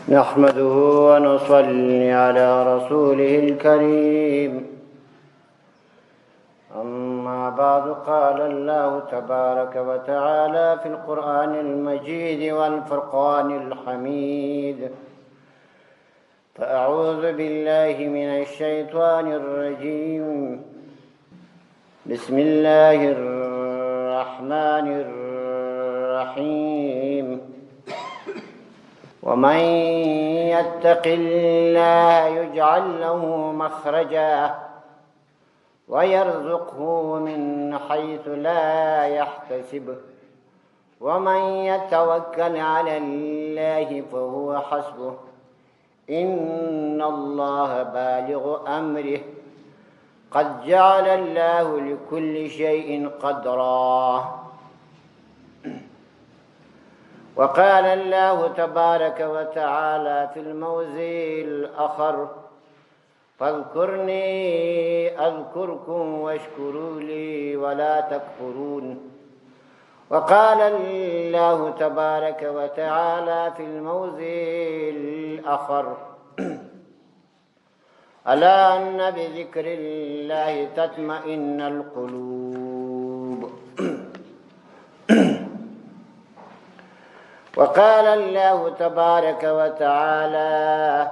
نحمده ونصلي على رسوله الكريم. أما بعد، قال الله تبارك وتعالى في القرآن المجيد والفرقان الحميد: فأعوذ بالله من الشيطان الرجيم. بسم الله الرحمن الرحيم. ومن يتق الله يجعل له مخرجا ويرزقه من حيث لا يحتسب ومن يتوكل على الله فهو حسبه إن الله بالغ أمره قد جعل الله لكل شيء قدرا. وقال الله تبارك وتعالى في الموضع الآخر: فاذكرني أذكركم واشكروا لي ولا تكفرون. وقال الله تبارك وتعالى في الموضع الآخر: ألا إن بذكر الله تطمئن القلوب. وقال الله تبارك وتعالى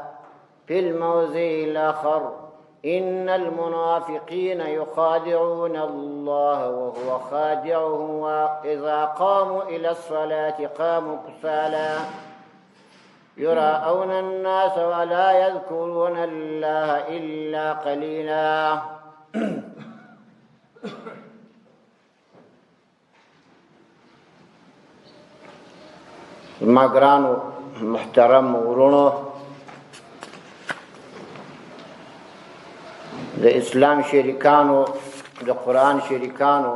في الموضع الآخر: إن المنافقين يخادعون الله وهو خادعهم وإذا قاموا إلى الصلاة قاموا كسالى يراءون الناس ولا يذكرون الله إلا قليلا. ما ګرانو محترم ورونو، د اسلام شریکانو، د قرآن شریکانو،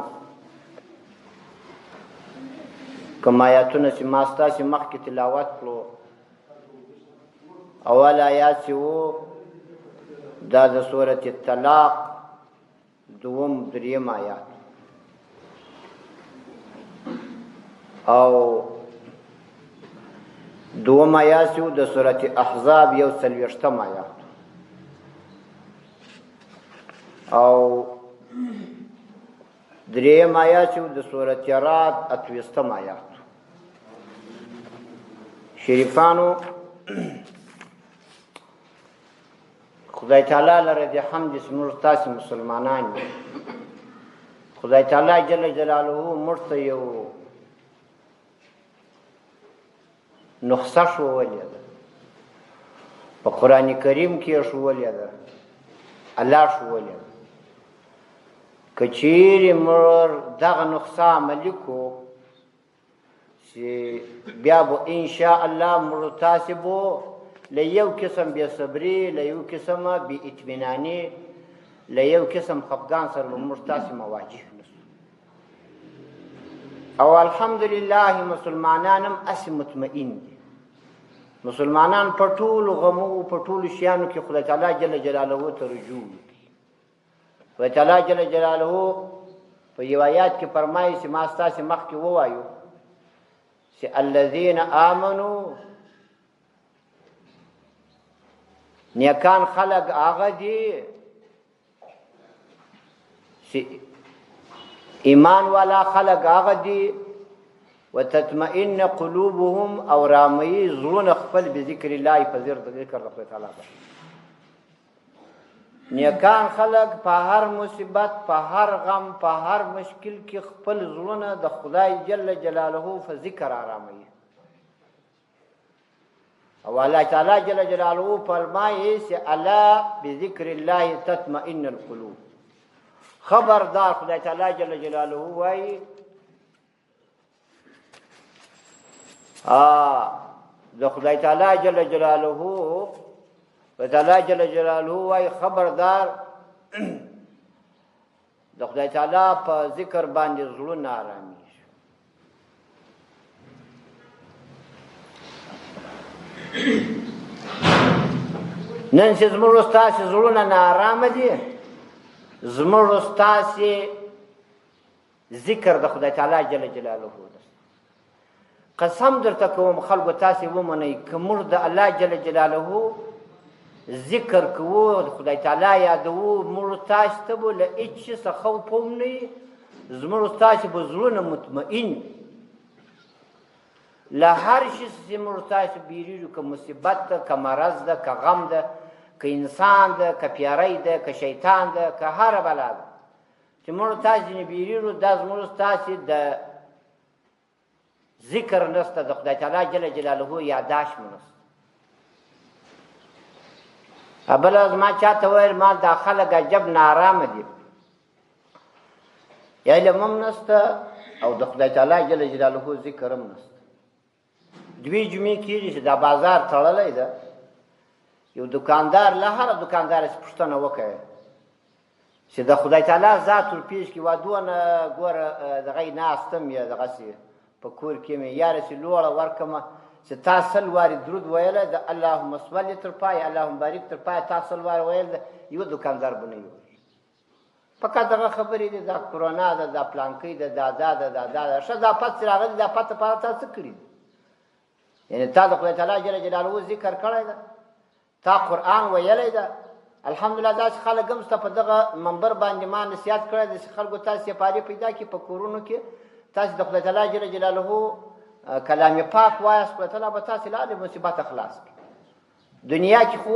کوم آیاتونه چې ما ستاسې مخکې تلاوت کړو، اول آیات چې و دا د سورة طلاق دوم دریم آیات، او دوم آیات چې و د سورة احزاب 41 آیات، او دریم آیات چې و د سورة رعد 28 آیات. شریفانو، خدای تعالی لره د حمد زموږ تاسې مسلمانان یو. خدای تعالی جل جلاله موږ ته یو نسخه ښوولې ده، په قرآن کریم کې یې ښوولې ده، الله ښوولې ده. که چیرې موږ دغه نسخه عملي کړو، چې بیا به انشاء الله موږ تاسې به له یو قسم بې صبري، له یو قسم بې اطمیناني، له یو قسم خفګان سره به موږ تاسې مواجه نشو. او الحمدلله مسلمانان هم هسې مطمئن دي. مسلمانان په ټولو غمو، په ټولو شیانو کې خدای تعالی جل جلاله ته رجوع وکړي. خدای تعالی جل جلاله په یو آیات کې فرمایي چې ما ستاسې مخکې ووایو چې الذین آمنوا، نیکان خلق هغه دي چې ایمان والا خلق هغه دي وتطمئن قلوبهم، او رامي زړونه خپل بذکر الله، په ذکر د خدای تعالی باندې. نیکان خلق په هر مصیبت، په هر غم، په هر مشکل کې خپل زړونه د خدای جل جلاله په ذکر آراموي. او الله تعالی جل جلاله فرمایي چې الا بذکر الله تطمئن القلوب. خبردار، خدای تعالی جل جلاله وایي د خدای تعالی جل جلاله وایي خبردار، د خدای تعالی په ذکر باندې زړونه آرامېږي. نن چې زموږ ستاسې زړونه ناارامه دي، زموږ ستاسې ذکر د خدای تعالی جل جلاله ده. قسم درته کوم خلکو تاسې ومنئ که موږ د الله جل جلاله ذکر کوو د خدای تعالی یادوو موږ تاسې ته به له هېڅ شي څه خوف هم نه وي زموږ تاسې به زړونه مطمئن له هر شي چې موږ تاسې بیریږو که مصیبت ده که مرض ده که غم ده که انسان ده که پیری ده که شیطان ده که هره بلا ده چې موږ تاسې نه بیریږو دا زموږ تاسې د ذکر نسته د خدای تعالی جل جلاله یاداشت مو نسته بله زما چاته ویل ما دا خلک عجب نارامه دي یا علم هم نسته او د خدای تعالی جل جلاله ذکر هم نسته دوی جمعې کېږي چې دا بازار تړلی ده یو دکاندار له هره دکاندار چې پوښتنه وکړي چې د خدای تعالی ذات ورپېښ کړي وا دونه ګوره دغه یې ناست یم یا دغسې په کور کې مې یاره چې لوړه ورکړمه چې تا سل وارې درود ویلی د اللهم صل تر پایه اللهم بارک تر پایه تا سل وارې ویل ده یو دکاندار به نه وي فقط دغه خبرې دي دا کرونا ده دا پلانکۍ ده دا دا ده دا دا ده ښه دا پت چې راغلي دا پته په تا څه کړي دي یعنې تا د خدای تعالی جل جلاله ذکر کړی ده تا قرآن ویلی ده الحمدلله داسې خلک هم شته په دغه منبر باندې ما نصیحت کړی ده چې خلکو تاسې سپارې پیدا کړي په کورونو کې تاسې د خدای تعالی جل جلاله کلام پاک وایاست خدای تعالی به تاسې له مصیبته خلاص کړي دنیا کې خو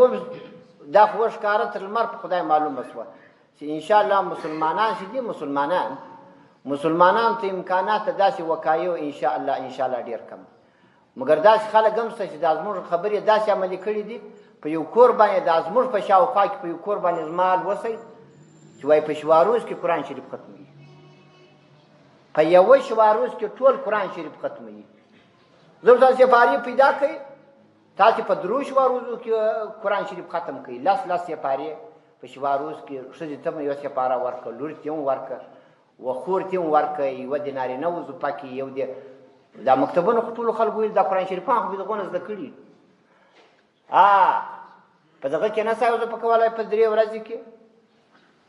دا خو ښکاره تر لمر په خدای معلومه شوه چې انشاءالله مسلمانان چې دي مسلمانانو ته امکانات داسې وقایو انشاءالله ډېر کم مګر داسې خلک هم شته چې دا زموږ خبرې داسې عملي کړي دي په یو کور باندې دا زموږ په شاوخوا کې په یو کور باندې زما لوسی چې وایي په شواروز کې قرآن شریف ختموي په یوه شواروز کې ټول قرآن شریف ختموي زه به تاسې سپارې پیدا کړئ تاسې په درو شواروزو کې قرآن شریف ختم کړئ لس سپارې په شواروز کې ښځې ته مې یوه سپاره ورکړه لور ته هم ورکړه و خور ته هم ورکړه یوه د نارینه وزو پکې یو د دا مکتبونو خو ټولو خلکو ویل دا قرآن شریفان خو دغونه زده کړي په دغه کې نه سا وزو پکولی په 3 ورځې کې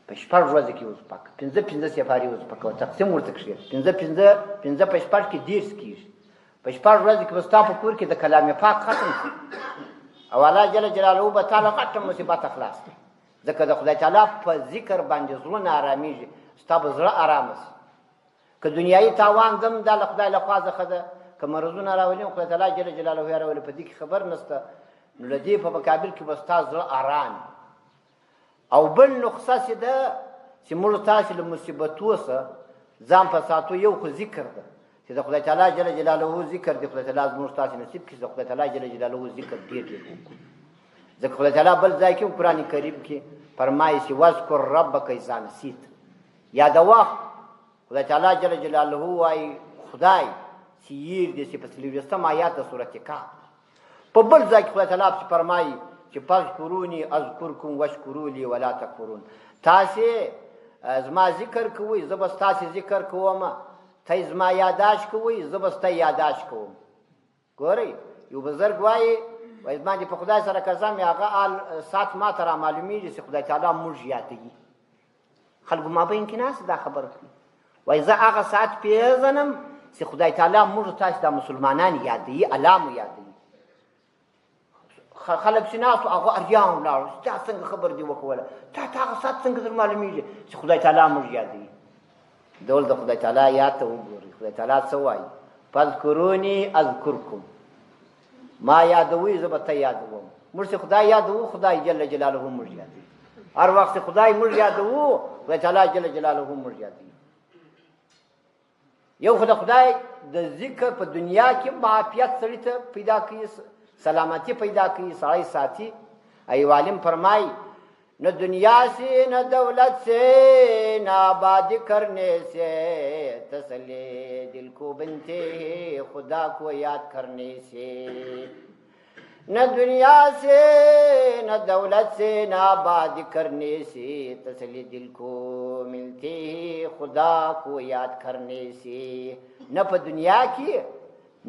په 6 ورځې کې وزو پک 5 سپارې وزو پکوه تقسیم ورته کړي 5 په 6 کې 10 کېږي په 6 ورځې کې به ستا په کور کې د کلام پاک ختم شي او الله جل جلاله به تعالی غټه مصیبت خلاص کړي ځکه د خدای تعالی په ذکر باندې زړونه ارامېږي ستا به زړه ارامه شي که دنیایي تاوان زم دا له خدای لخوا څخه ده که مرضونه راولي خدای تعالی جل جلاله یې راولي په دې کې خبر نشته نو له دې په مقابل کې به ستا زړه ارام او بل نقصه چې ده چې موږ تاسې له مصیبتو څخه ځان په ساتو یو خو ذکر ده چې د خدای تعالی جل جلاله ذکر دی خدای تعالی زموږ تاسې نصیب کړي د خدای تعالی جل جلاله ذکر ډېر وکړو ځکه خدای تعالی بل ځای کې قرآن کریم کې فرمایي چې واذکر ربک اذا نسیت یادوه خدای تعالی جل جلاله وایي خدای چې یېر دی چې په 40 آیات د سورت کهف په بل ځای کې خدای تعالی فرمایي چې فاذکروني اذکرکم واشکروا لی ولا تکفرون تاسې زما ذکر کوئ زه به ستاسې ذکر کوم ته زما یاداشت کوئ زه به ستا یاداشت کوم ګورئ یو بزرګ وایي وایي زما چې په خدای سره قسم هغه ساعت ما ته رامعلومېږي چې خدای تعالی موږ یادوي خلکو مابین کې ناست دا خبره کوي وایي زه هغه ساعت پېژنم چې خدای تعالی موږ تاسې دا مسلمانان یادوي الله مو یادوي خلک چې ناستو هغه اریان ولاړو تا څنګه خبر دې وکوله تا هغه ساعت څنګه در معلومېږي چې خدای تعالی موږ یادوي ډول د خدای تعالی یاد ته وګورئ خدای تعالی څه وایي فاذکروني اذکرکم ما یادوي زه به ته یادوم موږ چې خدای یادوو خدای جل جلاله موږ یادوي هر وخت خدای موږ یادوو خدای تعالی جل جلاله موږ یادوي یو خدای د ذکر په دنیا کې معافیت سړي ته پیدا کوي سلامتی پیدا کوي سړی ساتي ایو عالم فرمائی نہ دنیا سے نہ دولت سے نہ آباد کرنے سے تسلی دل کو بنتے ہیں خدا کو یاد کرنے سے نہ دنیا سے نہ دولت سے نہ آباد کرنے سے تسلی دل کو ملتے ہیں خدا کو یاد کرنے سے نہ په دنیا کې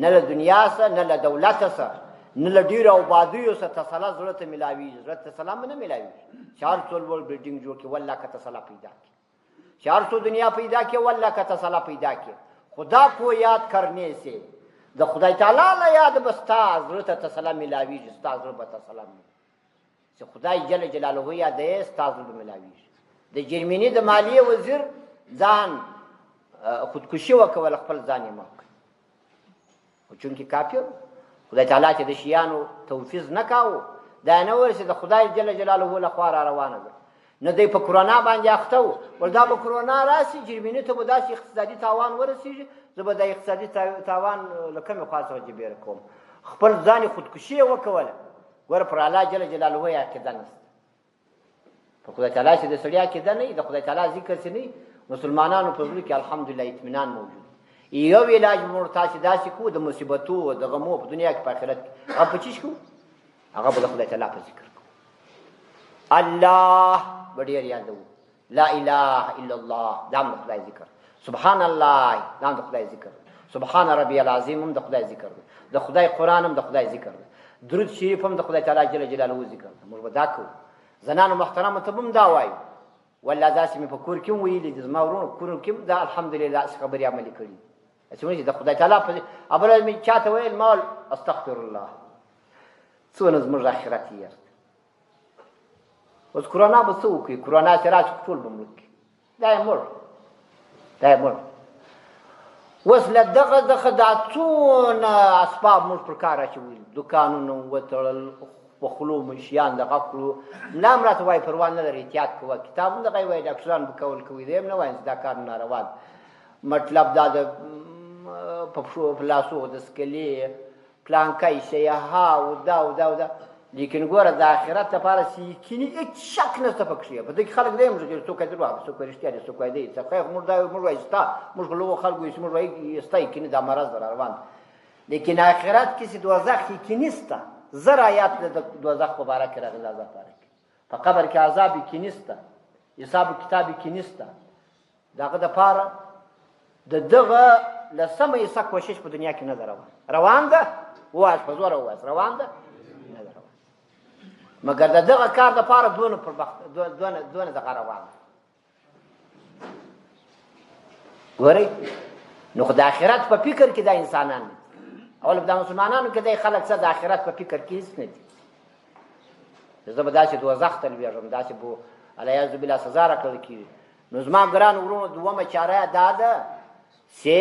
نه له دنیا سره نه له دولت سره نه له ډېرو آبادیو سره تسلا زړه ته میلاویږي زړه ته تسلا نه میلاویږي 400 لوړ بلډینګ جوړ کړي والله که تسلا پیدا کړي 400 دنیا پیدا کړي والله که تسلا پیدا کړي خدا کو یاد کرنے سے د خدای تعالی له یاد به ستا زړه ته تسلی میلاویږي، ستا زړه به تسلی چې خدای جل جلاله یادوي، ستا زړه به میلاویږي. د جرمني د مالیې وزیر ځان خودکشي وکول، خپل ځان یې مات کړ، چونکې کافر خدای تعالی چې د شیانو توفیض نه کاوه، دا نه ویل چې د خدای جل جلاله له خوا را روانه ده، نه دی په کرونا باندې اخته و، ول دا به کرونا راسي جرمني ته به داسې اقتصادي تاوان ورسېږي، زه به دا اقتصادي تاوان له کومې خوا څخه جبیره کوم. خپل ځان یې خودکشي یې وکوله. ګوره پر الله جل جلاله یې عقیده نشته، په خدای تعالی چې د سړي عقیده نه وي، د خدای تعالی ذکر چې نه وي، مسلمانانو په زړه کې الحمدلله اطمینان موجود. یو علاج به موږ تاسې داسې کوو د مصیبتو د غمو په دنیا کې په آخرت کې، هغه په چیش کوو؟ هغه به د خدای تعالی په ذکر کوو. الله به ډېر یادوو، لا اله الا الله دا هم د خدای ذکر، سبحان الله دا هم د خدای ذکر، سبحان ربي العظیم هم د خدای ذکر دی، د خدای قرآن هم د خدای ذکر دی، درود شریف هم د خدای تعالی جل جلاله ذکر دی. موږ به دا کوو. زنانو محترمو ته به هم دا وایو، والله داسې مې په کور کې هم ویلي دي، زما ورونو کورو کې هم دا الحمدلله داسې خبرې عملي کړي دي چې د خدای تعالی په ابله مې چاته ویل مال استغفر الله، څونه زموږ آخرت یې اوس کرونا به څه وکړي؟ کرونا چې راشي ټول به مړ کړي، دا یې مړ، دا یې مړ. اوس له دغه دا څونه اسباب موږ پر کار اچولي، دوکانونه وتړل، په خلو مو شیان دغه کړو، ملا هم راته وایي پروا نه لري احتیاط کوه، کتاب هم دغه یې وایي ډاکټران به کول کوي، دی هم نه وایم چې دا کار ناروا دی. مطلب دا د په پښو په لاسو د سکلې پلانکی سیاحه او دا او دا او دا، لیکن ګوره د آخرت لپاره یقیني هېڅ شک نشته پکښې. په دې کې خلک دی هم چې څوک یې دروغ، څوک یې رښتیا دي، څوک یې دی څه خیر. موږ دا موږ وایو ستا، موږ خو له هغو خلکو یو چې موږ وایو ستا یقیني دا مرض در روان دی، لیکن آخرت کې چې دوزخ یقیني شته. زر آیات د دوزخ په باره کې راغلي، عذاب باره کې، په قبر کې عذاب یقیني شته، حساب کتاب یقیني شته. د هغه دپاره د دغه له سمه حصه کوشش په دنیا کې نه ده روان ده، ووایاست په زوره ووایاست روان ده نه ده روان، مګر د دغه کار دپاره دونه دغه روان ده. ګورئ نو خو د آخرت په فکر کې دا انسانان دي، اول د مسلمانانو کې دی خلک څه د آخرت په فکر کې هېڅ نه دي. زه به داسې دوزخ ته لوېږم، داسې به علیاذ بالله سزا راکړل کېږي. نو زما ګران ورونو دومه چاره دا ده چې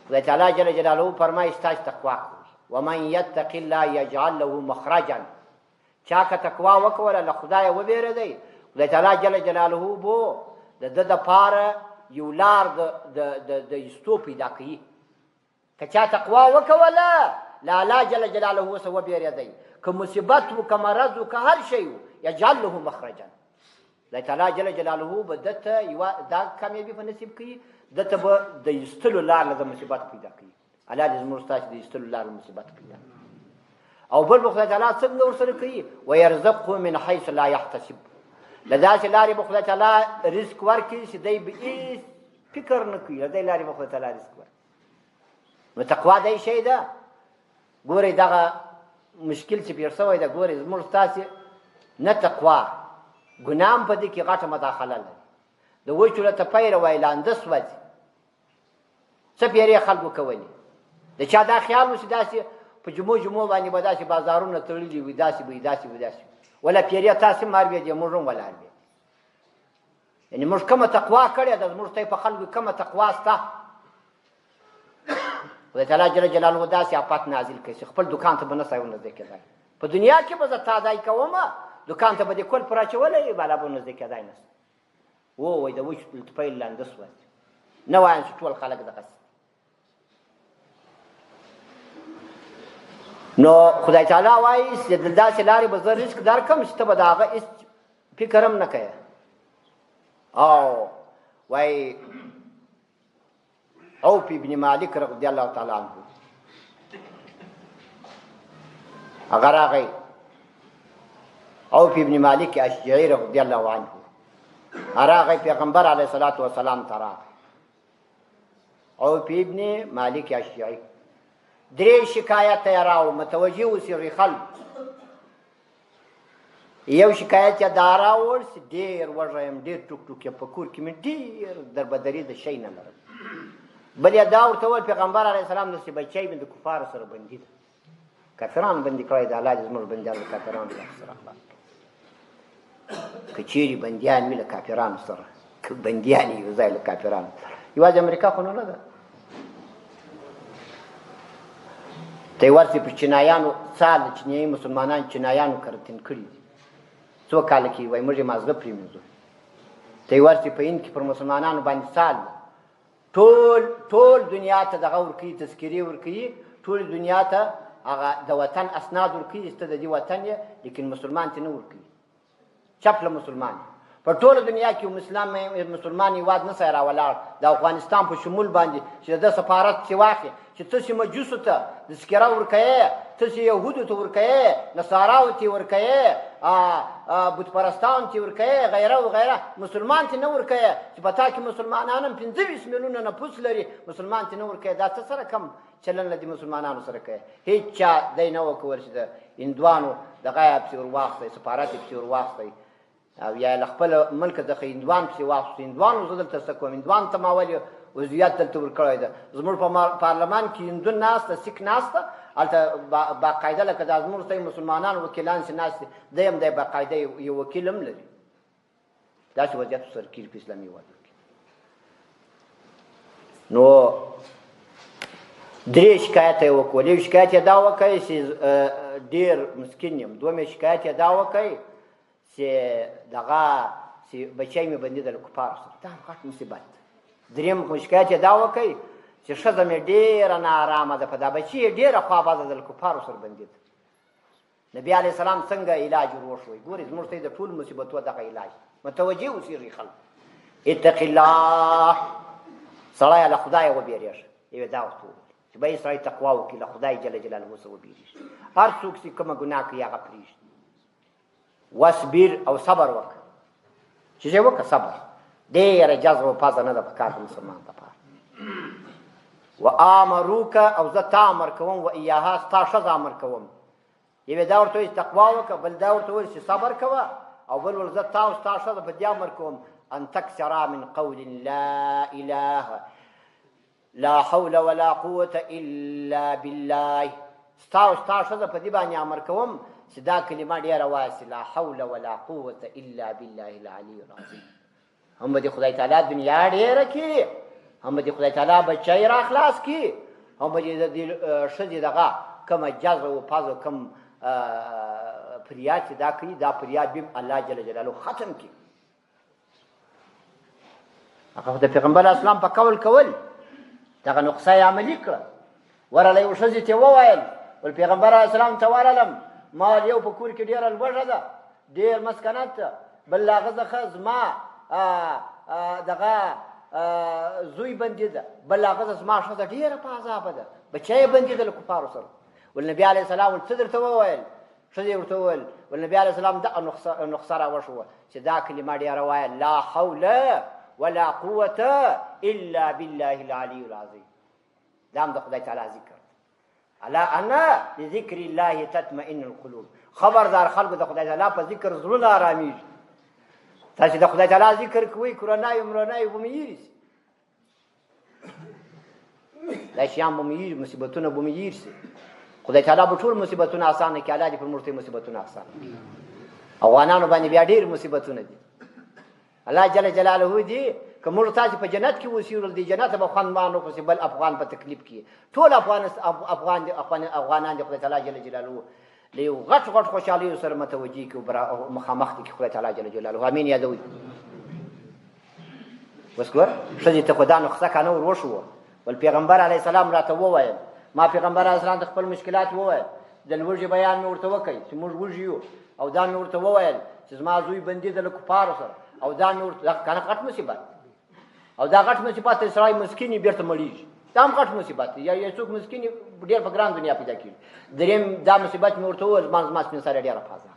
خدای تعالی جل جلاله فرمایي ستاسې تقوا کوئ، ومن یتق الله یجعل له مخرجا. چا که تقوا وکوله له خدایه وبېرېدی، خدای تعالی جل جلاله به د ده دپاره یو لار د ایستو پیدا کوي. که چا تقوا وکوله له الله جل جلاله ورڅه وبېرېدی، که مصیبت و که مرض و که هر شی و یجعل له مخرجا، خدای تعالی جل جلاله به ده ته یوه دا کامیابي په نصیب کوي، ده ته به د ایستلو لار له د مصیبت پیدا کوي. الله دې زموږ ستاسې د ایستلو لار له مصیبت پیدا کوي. او بل به خدای تعالی څنګه ورسره کوي؟ ویرزقه من حیث لا یحتسب. له داسې لارې به خدای تعالی رزق ورکړي چې دی به هېڅ فکر نه کوي، له دې لارې به خدای تعالی رزق ورکړي. نو تقوا دی شی ده. ګورئ دغه مشکل چې پېښ شوی ده، ګورئ زموږ ستاسې نه تقوا، ګناه هم په دې کې غټه مداخله لري. د وچو له تپی روایي لانده سوځي، څه پیرې خلکو کولې. د چا دا خیال و چې داسې په جمعو باندې به داسې بازارونه تړلي وي، داسې به وي داسې به داسې ولا پیرې تاسې مار بېدې موږ هم ولاړ بې. یعنې موږ کومه تقوا کړې ده، زموږ ته په خلکو کومه تقوا شته. خدای تعالی جل جلاله داسې آفات نازل کړي چې خپل دکان ته به نه سړی ورنږدې کېدی. په دنیا کې به زه تادی کومه، دکان ته به دې کل پر اچولی، بالا به ورنږدې کېدی نه. ووایي د وچ تپی لانده سوځي. نه وایم چې ټول خلک دغسې. نو خدای تعالی وایي چې د داسې لارې به زه رزق درکړم چې ته به د هغه هېڅ فکر هم نه کوې. او وایي عوف ابن مالک رضی الله تعالی عنه هغه راغی، عوف ابن مالک اشجعي رضی الله عنه راغی پیغمبر علیه الصلاة والسلام ته راغی. عوف ابن مالک اشجعي درې شکایت یې راوړ، متوجه اوسېږي خلک. یو شکایت یې دا راوړ چې ډېر وږی یم، ډېر ټوک ټوک یم، په کور کې مې ډېر دربدري د شی نه لرم. بل یې دا ورته وویل پیغمبر علیه السلام داسې بچی مې د کفارو سره بندي ده کافرانو بندي کړی د الله دې زموږ بندیان د کافرانو له سره خلاص که چیرې بندیان وي له کافرانو سره که بندیان یو ځای له کافرانو یوازې امریکا خو نه ده ته یې ورسې په چینایانو سال د چینایي مسلمانان چینایانو کرتین کړي دي څو کاله کې وایي موږ یې مازغه پرېمنځو ته یې ورسې په هند کې پر مسلمانانو باندې سال ټول دنیا ته دغه ورکوي تذکرې ورکوي ټول دنیا ته هغه د وطن اسناد ورکوي چې ته د دې وطن یې لیکن مسلمان ته نه ورکوي چپ له مسلمان په ټوله دنیا کې مسلمان هېواد نه سره راولاړ د افغانستان په شمول باندې چې د سفارت چې واخلي چې ته چې مجوسو ته تذکره ورکوې ته چې یهودو ته ورکوې نصاراو ته ورکوې بت پرستانو ته ورکوې غیره وغیره مسلمان ته نه ورکوې چې په تا کې مسلمانان هم 25 میلیونه نفوس لري مسلمان ته نه ورکوې دا څه سره کم چلن له دې مسلمانانو سره کوي هېڅ چا دی نه وکول چې د هندوانو دغه یې پسې ورواخلی سفارت یې پسې ورواخلی او یا له خپل ملکه دغه هندوان پسې واخیستو هندوانو زه دلته څه کوم هندوانو ته ما ولې وضعیت دلته ورکړی ده زموږ په پارلمان کې هندون ناسته سیک ناسته هلته باقاعده لکه دا زموږ ته مسلمانان وکیلان چې ناست دي دی هم دی باقاعده یو وکیل هم لري داسې وضعیت سره کېږي په اسلامي هېوادو کې نو درې شکایت یې وکړل یو شکایت یې دا وکړی چې ډېر مسکین یم دویم شکایت یې دا وکړی چې دغه چې بچی مې بندي ده له کفارو سره دا هم غټ مصیبت درېیم شکایت یې دا وکړی چې ښځه مې ډېره ناارامه ده په دا بچي یې ډېره خوابازه ده له کفارو سره بندي ده نبي علیه السلام څنګه علاج ور وښوی ګورئ زموږ ته د ټولو مصیبتو دغه علاج متوجه اوسېږئ خلک اتق الله سړی له خدایه وبېرېږه یو دا ورته وویل چې باید سړی تقوا وکړي له خدای جل جلاله څخه وبېرېږي هر څوک چې کومه ګناه کوي هغه پرېږدي واصبر او صبر وکړه چې یې وکړه صبر ډېره جذبه او پزه نه ده په کار د مسلمان دپاره وآمروک او زه تا امر کوم و ایاها ستا ښځه امر کوم یوې دا ورته وایي تقوا وکړه بل دا ورته وایي چې صبر کوه او بل ور زه تا او ستا ښځه په دې امر کوم ان تکثرا من قول لا اله لا حول ولا قوة الا بالله ستا او ستا ښځه په دې باندې امر کوم چې دا کلمه ډېره وایسي لا حول ولا قوة الا بالله العلي العظیم هم به دې خدای تعالی دنیا ډېره کړي هم به دې خدای تعالی بچی را خلاص کړي هم به دې د دې ښځې دغه کومه جذبه و پزه کوم فریاد چې دا کوي دا فریاد بیم الله جل جلاله ختم کړي هغه د پیغمبر اسلام په قول کول دغه نقصه یې عملي کړه ورله یو ښځې ته وویل ول پیغمبر علیه السلام ته ورغلم مال یو په کور کې ډېره لوږه ده ډېر مسکنت ده بل لا هغه څخه زما دغه زوی بندي ده بل هغه زما ښځه ډېره په عذابه ده بچی یې بندي ده له کفارو سره ول نبي علیه السلام ول څه درته وویل ښځې ورته وویل ول نبي علیه السلام دغه نقصه راوښوه چې دا کلمه ډېره وایه لا حول ولا قوة الا بالله العلي العظیم دا هم د خدای تعالی ذکر الا انا لذکر الله تطمئن القلوب خبردار خلکو د خدای تعالی په ذکر زړونه آرامیږي تاسو د خدای تعالی ذکر کوئ کورنۍ مرنۍ به مې هېرېږي دا شیان به مې هېري مصیبتونه به مې هېر شي خدای تعالی به ټول مصیبتونه اسانه کړي الله دې پر موږ ته مصیبتونه اسانه کړي افغانانو باندې بیا ډېر مصیبتونه دي الله جل جلاله دې که موږ تاسو په جنت کې اوسېږو د جنت به خوند مان وکړو بل افغان په تکلیف کې ټول افغانان د خدای تعالی جل جلاله له یو غټ خوشحالۍ سره متوجي کړي مخامخ دي خدای تعالی جل جلاله امین یادوي بس ګور ښځې ته خو دا نقصه کنه ور وښوه ول پیغمبر علیه السلام راته وویل ما پیغمبر علیه السلام د خپل مشکلات وویل د لوږې بیان مې ورته وکړ چې موږ وږي یو او دا مې ورته وویل چې زما زوی بندي ده له کفارو سره او دا مې ورته کنه غټ مصیبت او دا غټ مصیبت ته سړی مسکین بېرته مړېږي دا هم غټ مصیبت دی یا یو څوک مسکین ډېر په ګران دنیا پیدا کېږي درېیم دا مصیبت مې ورته وویل زما سپین سره ډېره پازه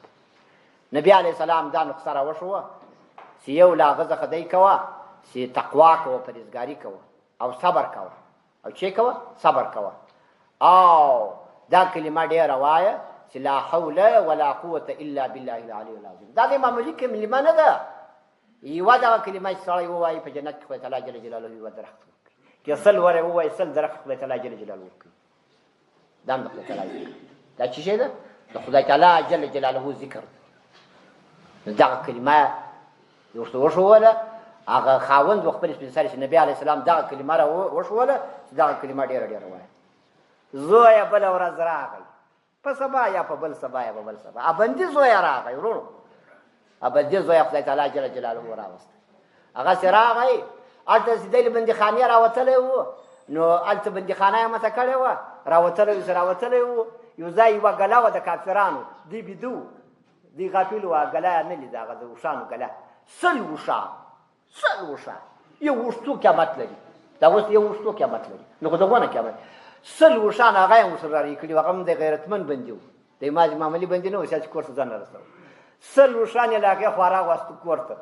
نبي علیه السلام دا نقصه راوښوه چې یو له هغه څخه دی کوه چې تقوا کوه پرهېزګاري کوه او صبر کوه او چې کوه صبر کوه او دا کلمه ډېره وایه چې لا حول ولا قوة الا بالله العلي العظیم دا د معمولي کلمه نه ده یوه دغه کلمه چې سړی ووایي په جنت کې خدای تعالی جل جلاله یوه درخت ورکوي کې سل وره ووایي سل درخت خدای تعالی جل جلاله ورکوي دا هم د خدای تعالی ذکر دا څه شی ده د خدای تعالی جل جلاله ذکر نو دغه کلمه ورته وښووله هغه خاوند و خپل سپین سرې چې نبي علیه السلام دغه کلمه را وښووله چې دغه کلمه ډېره ډېره وایه زویه بله ورځ راغی په سبا یا په بل سبا یا په بل سبا ابندي زویه راغی ورونو ابندي زویه خدای تعالی جل جلاله راوستی هغسې راغی هلته چې دی له بندیخانې راوتلی و نو هلته بندیخانه یې ماته کړې وه راوتلی و چې راوتلی و یو ځای یوه ګله وه د کافرانو دوی بیده وو دوی غافل وه ګله یې نه لیده هغه د اوښانو ګله سل اوښان یو اوښتو قیامت لري دا اوس یو اوښتو قیامت لري نو خو دغونه قیامت سل اوښان هغه یې ورسره رارې کړي وو هغه هم د غیرتمند بندي و د مازې معمولي بندي نه و چې کور ته ځان نه رسوه سل اوښان یې له هغې خوا راوستو کور ته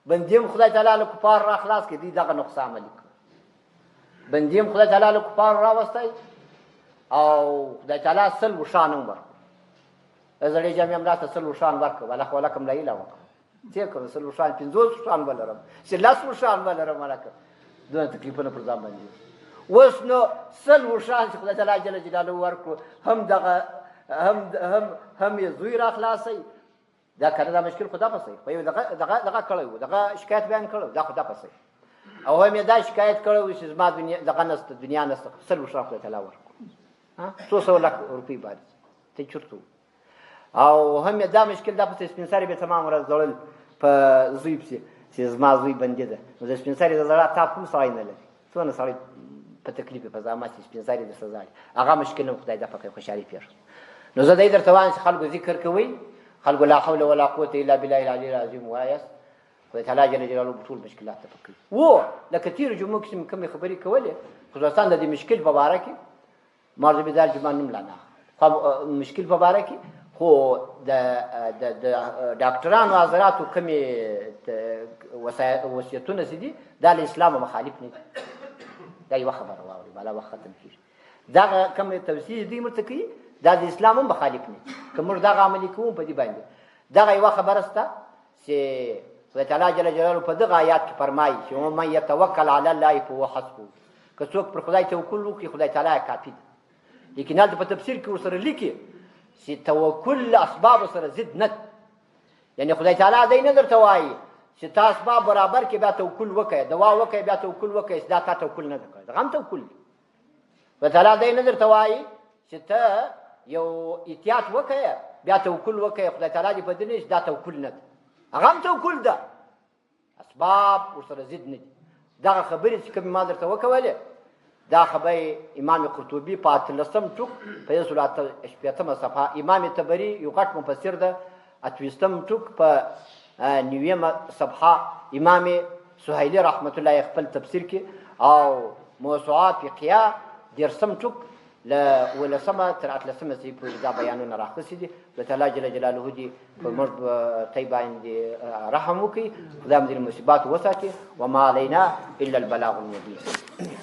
بندي هم خدای تعالی له کفار را خلاص کړي دوی دغه نقصه عملي کړه بندي هم خدای تعالی له کفارو راوستی او خدای تعالی سل اوښان هم ورکړو زړې جامې هم راته سل اوښان ورکړه الله خو لکم له هیله وکړه څه کړو سل اوښان 50 اوښان به لرم چې 10 اوښان به لرم هلکه دونه تکلیفونه پر ځان باندې اوس نو سل اوښان چې خدای تعالی جل جلاله ورکړو هم دغه هم یې زوی را خلاصوي دا کنه دا مشکل خو دغسې په یو دغه کړی و دغه شکایت بیان کړی دا خو دغسې او هم یې دا شکایت کړی و چې زما دغه نسته دنیا نسته سل اوښان خدای تعالی ورکړو څو سوه لک روپۍ باندې ته چېرته او هم یې دا مشکل دا پسې سپین سرې بیا تمام ورځ ځړل په زوی پسې چې زما زوی بندي ده نو د سپین سرې د زړه تا کوم سړی نه لري څونه سړی په تکلیف یې په زحمت چې سپین سرې درته ځاړي هغه مشکل هم خدای دفع کوي خوشحالي پېښ نو زه دی درته وایم چې خلکو ذکر کوئ خلکو لا حول ولا قوة الا بالله العلي العظیم وایاست خدای تعالی جل جلاله به ټول مشکلات دفع کوي و لکه تېرو جمعو کښې مې کومې خبرې کولې خصوصا د دې مشکل په باره کې مرض بیدار جمعه نوم لا نه خو مشکل په باره کې خو د ډاکټرانو حضراتو کومې وصیتونه چې دي دا له اسلامه مخالف نه دي دا یوه خبره واورئ بالا وخت ختم کېږي دغه کومې توصیې دوی موږ ته کوي دا د اسلام هم مخالف نه دي که موږ دغه عملي کوو په دې باندې دغه یوه خبره شته چې خدای تعالی جل جلاله په دغه آیات کې فرمایي چې ومن یتوکل علی الله فهو حسبه که څوک پر خدای توکل وکړي خدای تعالی یې کافي ده لیکن هلته په تفسیر کې ورسره لیکي چې توکل له اسبابو سره ضد نه یعنې خدای تعالی دی نه درته وایي چې تا اسباب برابر کې بیا توکل وکړئ دوا وکړئ بیا توکل وکړئ چې دا تا توکل نه ده کړی دغه هم توکل دی خدای تعالی دی نه درته وایي چې ته یو احتیاط وکړې بیا توکل وکړې خدای تعالی دې په دې نه چې دا توکل نه ده هغه هم توکل ده اسباب ورسره ضد نه دي دغه خبرې چې کومې ما درته وکولې دا خبرې امام قرطبي په 18 ټوک په 180 صفحه امام طبري یو غټ مفسر ده 28 ټوک په 9 صفحه امام سهیلي رحمت الله خپل تفسیر کې او موسوعه فقهیه 10 ټوک له 18 تر 18 سي پورې دا بیانونه راخصي دي د تعالی جل جلاله دي په موږ تی باندې رحم وکړي خدای موږ د مصیبات وساتي وما علينا الا البلاغ المبين